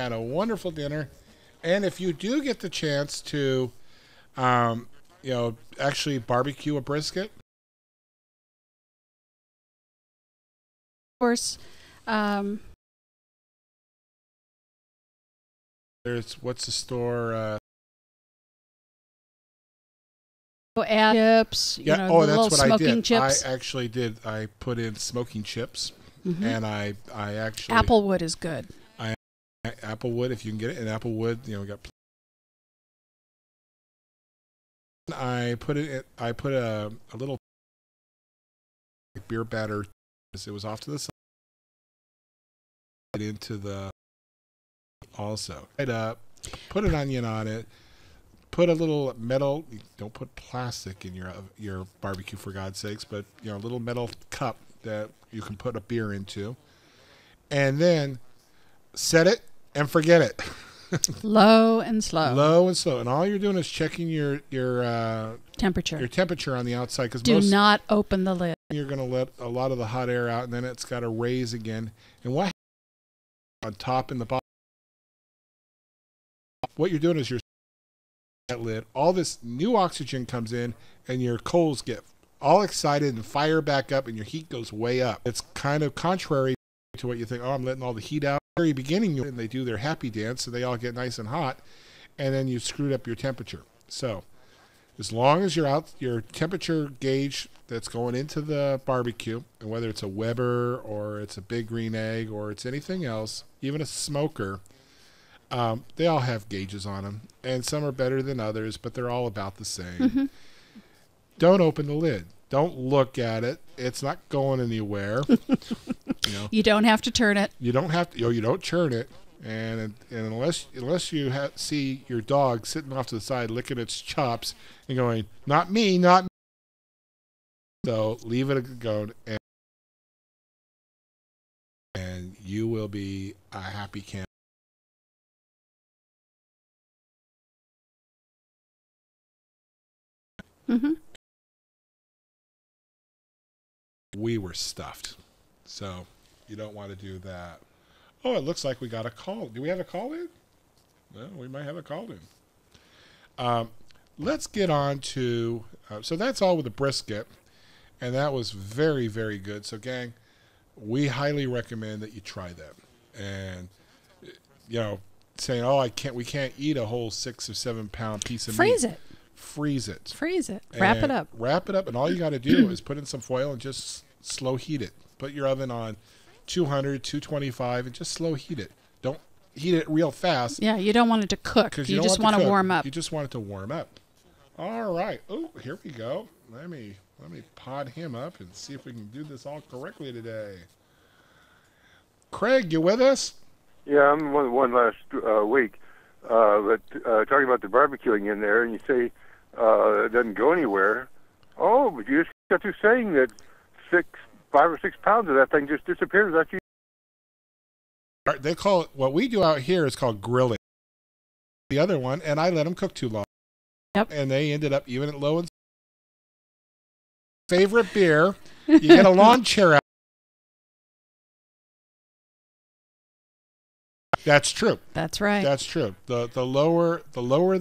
had a wonderful dinner. And if you do get the chance to, actually barbecue a brisket, Of course, there's what's the store? add chips, Yeah. the Oh, little that's what I smoking did. chips. I actually did. I put in smoking chips, and I actually Applewood is good. Applewood if you can get it. And Applewood, we got. I put it. I put a little beer batter. It was off to the side. Into the also. Right up. Put an onion on it. Put a little metal. Don't put plastic in your barbecue for God's sakes, but a little metal cup that you can put a beer into, and then set it and forget it. Low and slow. Low and slow, and all you're doing is checking your Temperature. your temperature on the outside because Do not open the lid. You're going to let a lot of the hot air out, and then it's got to raise again. And what on top and the bottom? What you're doing is you're that lid. All this new oxygen comes in, and your coals get all excited and fire back up, and your heat goes way up. It's kind of contrary to what you think. Oh, I'm letting all the heat out. At the very beginning, and they do their happy dance, so they all get nice and hot, and then you screwed up your temperature. So as long as you're out, your temperature gauge that's going into the barbecue, and whether it's a Weber or it's a Big Green Egg or it's anything else, even a smoker, they all have gauges on them, and some are better than others, but they're all about the same. Don't open the lid. Don't look at it. It's not going anywhere. You don't have to turn it. You don't have to. You don't churn it. And unless you see your dog sitting off to the side licking its chops and going, "Not me, not me." So leave it go, and you will be a happy camper. We were stuffed, so you don't want to do that. Oh, it looks like we got a call. Do we have a call in? Well, we might have a call in. Let's get on to, so that's all with the brisket, and that was very, very good. So, gang, we highly recommend that you try that. And, saying, oh, we can't eat a whole 6 or 7 pound piece of meat. Freeze it. Freeze it. Freeze it. Wrap it up. Wrap it up, and all you got to do is put in some foil and just slow heat it. Put your oven on 200, 225, and just slow heat it. Don't heat it real fast. Yeah, you don't want it to cook. You just want to warm up. You just want it to warm up. All right. Oh, here we go. Let me pod him up and see if we can do this all correctly today. Craig, you with us? Yeah, I'm one last week. But talking about the barbecuing in there, and you say it doesn't go anywhere. Oh, but you just got through saying that 5 or 6 pounds of that thing just disappears after you. They call it, what we do out here is called grilling. The other one, and I let them cook too long. Yep. And they ended up even at low and favorite beer. You get a lawn chair out. That's true. That's right. That's true. The lower the lower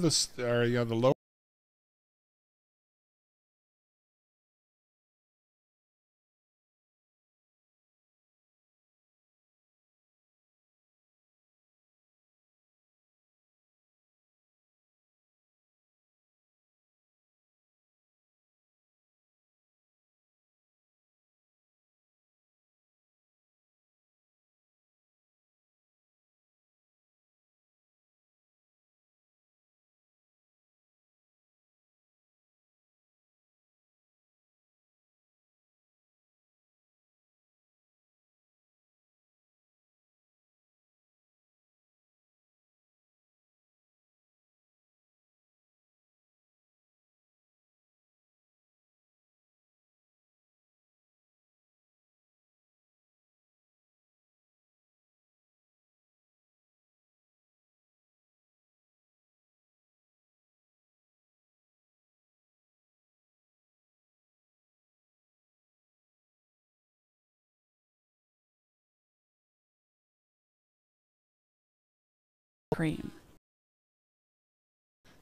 cream.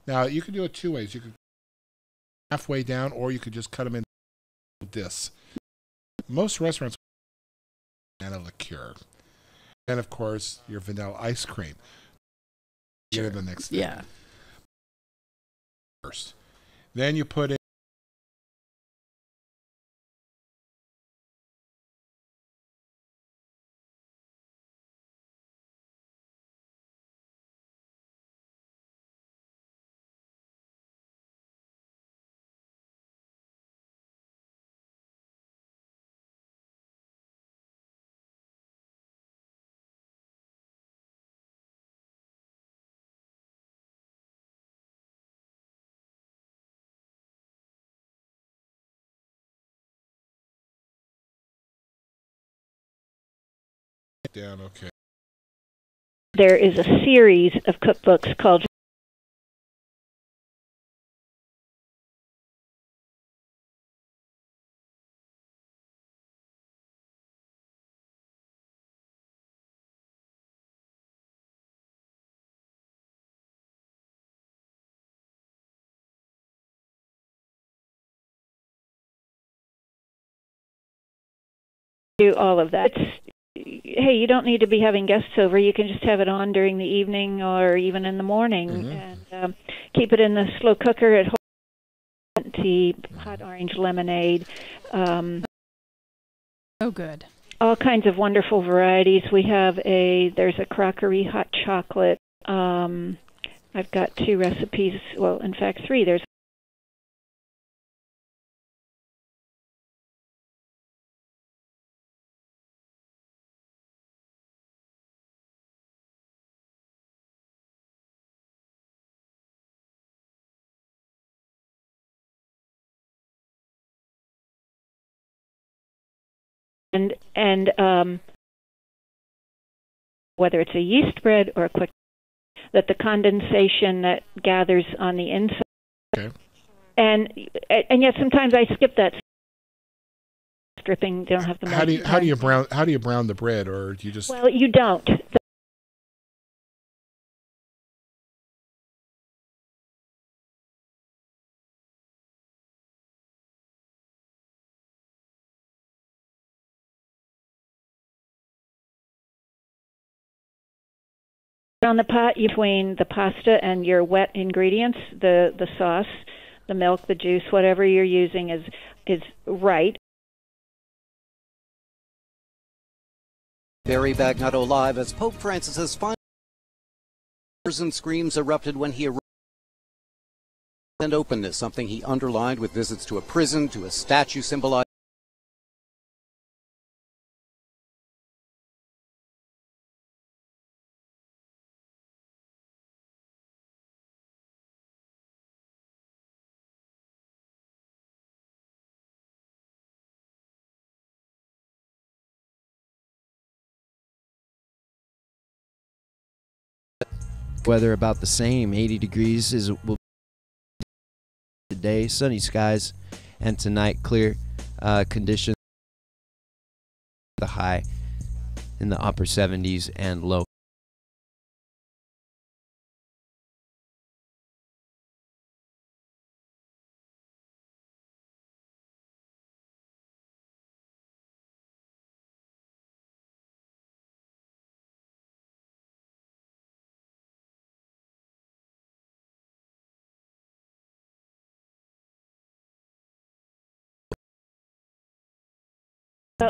Now, you can do it two ways. You could halfway down, or you could just cut them in discs. Most restaurants banana liqueur. And, of course, your vanilla ice cream. Sure. The next day. Yeah. First. Then you put in down, okay. There is a series of cookbooks called do all of that. Hey, you don't need to be having guests over. You can just have it on during the evening or even in the morning, and keep it in the slow cooker at home. Tea, hot orange lemonade. So good. All kinds of wonderful varieties. There's a crockery hot chocolate. I've got 2 recipes. Well, in fact, 3. There's and whether it's a yeast bread or a quick, that the condensation that gathers on the inside. Okay. And yet sometimes I skip that stripping. Don't have the. How do you brown the bread, or do you just? Well, you don't. On the pot, between the pasta and your wet ingredients, the sauce, the milk, the juice, whatever you're using is right. Barry Bagnotto live as Pope Francis's final and screams erupted when he arrived. And openness, something he underlined with visits to a prison, to a statue symbolizing weather about the same. 80 degrees will today, sunny skies, and tonight clear conditions. The high in the upper 70s and low.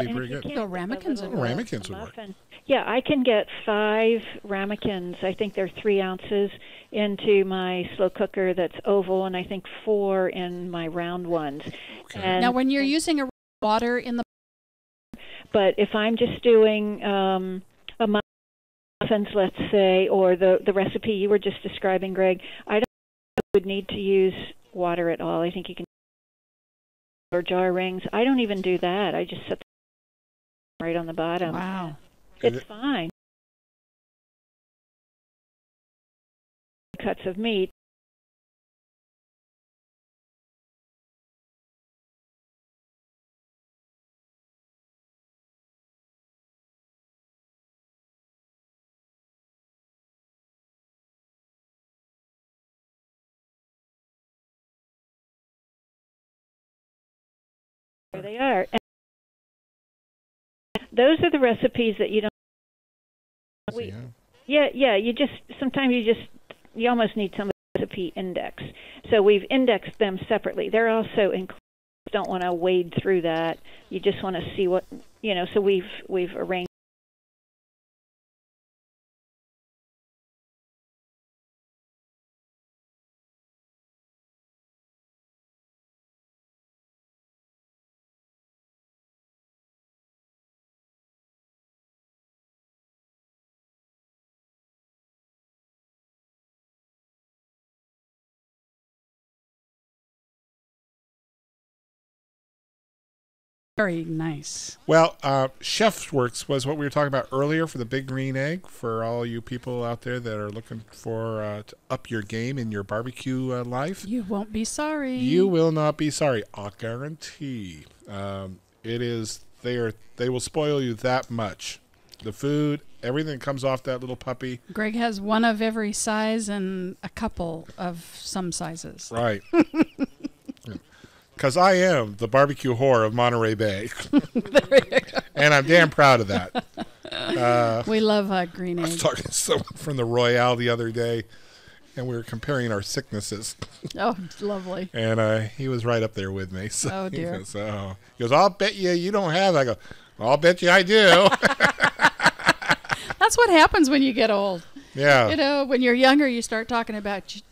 Be pretty good. So ramekins would work. Ramekins would work. Yeah, I can get 5 ramekins. I think they're 3 ounces into my slow cooker that's oval, and I think 4 in my round ones. Okay. And Now, when you're using water in the, but if I'm just doing a muffins, let's say, or the recipe you were just describing, Greg, I don't think I would need to use water at all. I think you can, or jar rings. I don't even do that. I just set them right on the bottom. wow. It's fine. Cuts of meat. There they are. And those are the recipes that you don't. Yeah. You almost need some recipe index. So we've indexed them separately. They're also included. Don't want to wade through that. You just want to see what So we've arranged. Very nice. Well, Chef's Works was what we were talking about earlier for the Big Green Egg, for all you people out there that are looking for to up your game in your barbecue life. You won't be sorry. You will not be sorry. I'll guarantee. They will spoil you that much. The food, everything comes off that little puppy. Greg has one of every size and a couple of some sizes. Right. Because I am the barbecue whore of Monterey Bay. And I'm damn proud of that. We love green egg. I was talking to someone from the Royale the other day, and we were comparing our sicknesses. Oh, lovely. And he was right up there with me. So oh, dear. He goes, I'll bet you don't have it. I go, I'll bet you I do. That's what happens when you get old. Yeah. When you're younger, you start talking about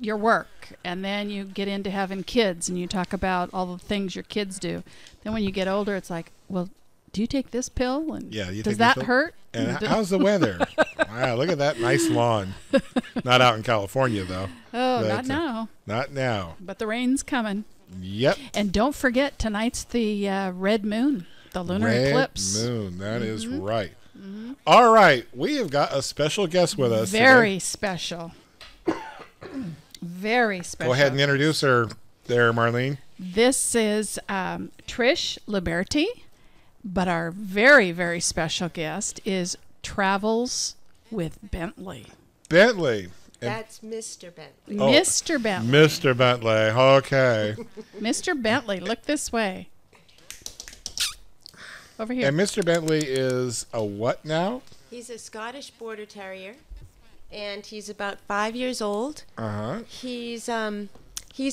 your work, and then you get into having kids, and you talk about all the things your kids do. Then when you get older, it's like, well, do you take this pill? And does that hurt? And how's the weather? Wow, look at that nice lawn. Not out in California, though. Oh, not now. Not now. But the rain's coming. Yep. And don't forget, tonight's the red moon, the lunar eclipse. Red moon, that is right. Mm-hmm. All right, we have got a special guest with us Very today. Special. Very special. Go ahead and introduce her there, Marleen. This is Trish Liberty, but our very, very special guest is Travels with Bentley. Bentley. That's Mr. Bentley. Oh, Mr. Bentley. Mr. Bentley. Okay. Mr. Bentley, look this way. Over here. And Mr. Bentley is a what now? He's a Scottish Border Terrier, and he's about 5 years old. Uh-huh. He's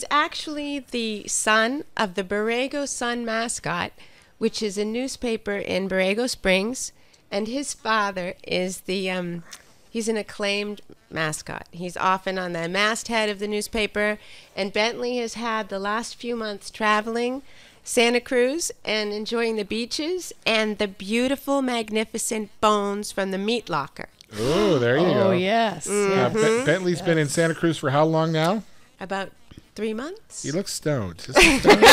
actually the son of the Borrego Sun mascot, which is a newspaper in Borrego Springs, and his father is he's an acclaimed mascot. He's often on the masthead of the newspaper, and Bentley has had the last few months traveling Santa Cruz and enjoying the beaches and the beautiful, magnificent bones from the meat locker. Oh, there you go. Oh, yes. Mm-hmm. Bentley's been in Santa Cruz for how long now? About 3 months. He looks stoned. Is he stoned?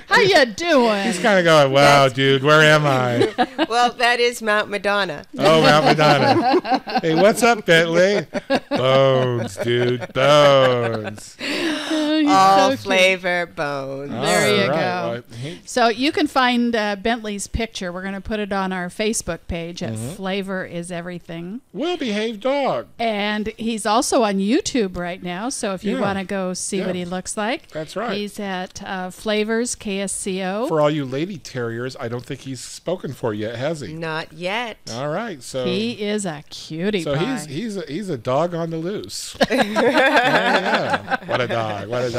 How you doing? He's kind of going, wow, dude, where am I? Well, that is Mount Madonna. Oh, Mount Madonna. Hey, what's up, Bentley? Bones, dude, bones. All flavor bones. There you All go. So you can find Bentley's picture. We're going to put it on our Facebook page at Flavor is Everything. Well-behaved dog. And he's also on YouTube right now. So if you want to go see what he looks like. That's right. He's at Flavors KSCO. For all you lady terriers, I don't think he's spoken for yet, has he? Not yet. All right. So he is a cutie So pie. he's a dog on the loose. Yeah. What a dog. What a dog.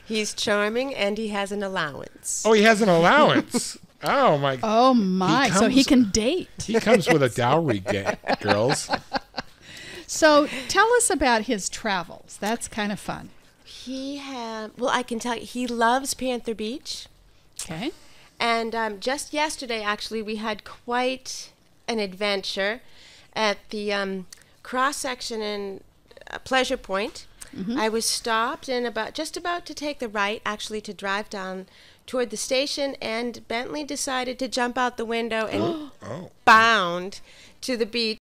He's charming, and he has an allowance. Oh, he has an allowance. Oh, my. Oh, my. So he can date. He comes with a dowry, girls. So tell us about his travels. That's kind of fun. I can tell you, he loves Panther Beach. Okay. And just yesterday, actually, we had quite an adventure at the cross-section in Pleasure Point. Mm-hmm. I was stopped and just about to take the right, actually, to drive down toward the station, and Bentley decided to jump out the window and bound to the beach